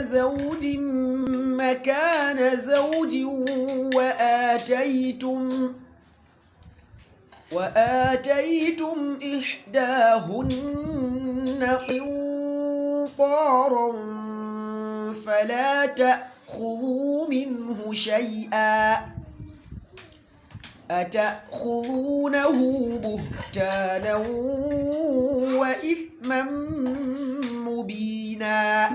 زوج مكان زوج وآتيتم إحداهن قنطارا فلا تأخذوا منه شيئا أتأخذونه بهتانا وإثما مبينا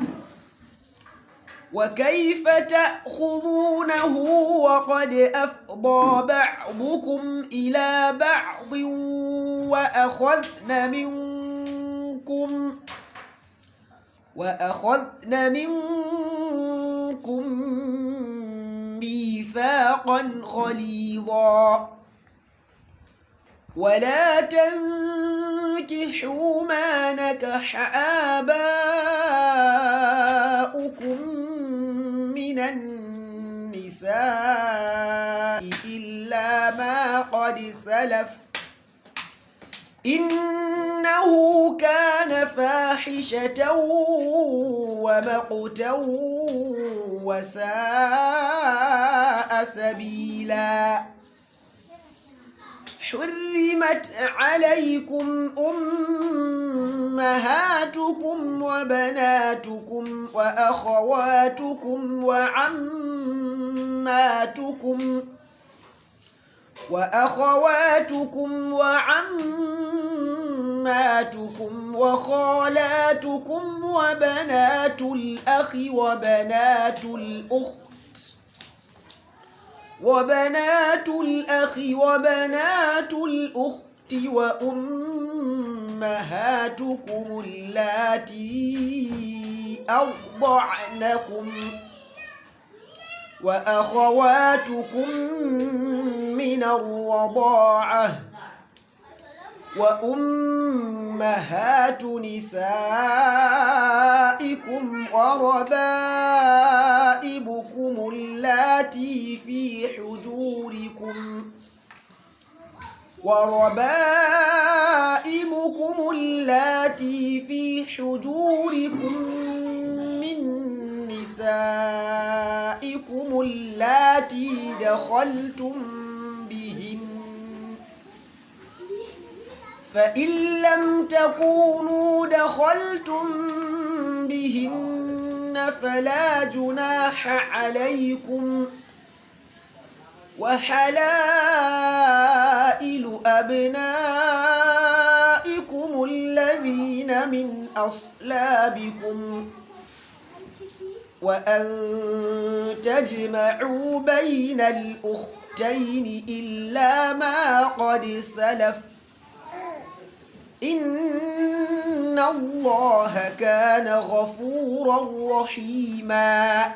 وكيف تأخذونه وقد أفضى بعضكم إلى بعض وأخذن منكم ميثاقا غليظا ولا تنكحوا ما نكح آباؤكم من النساء إلا ما قد سلف إنه كان فاحشة ومقتا وساء سبيلا حرمت عليكم أمهاتكم وبناتكم وأخواتكم وعماتكم وخالاتكم وبنات الأخ وبنات الأخت وأمهاتكم اللاتي أرضعنكم وأخواتكم من الرضاعة وأمهات نسائكم وربائبكم اللاتي في حجوركم من نسائكم اللاتي دخلتم بهن فإن لم تكونوا دخلتم بهن فلا جناح عليكم وحلائل أبنائكم الذين من أصلابكم وأن تجمعوا بين الأختين إلا ما قد سلف إن الله كان غفورا رحيما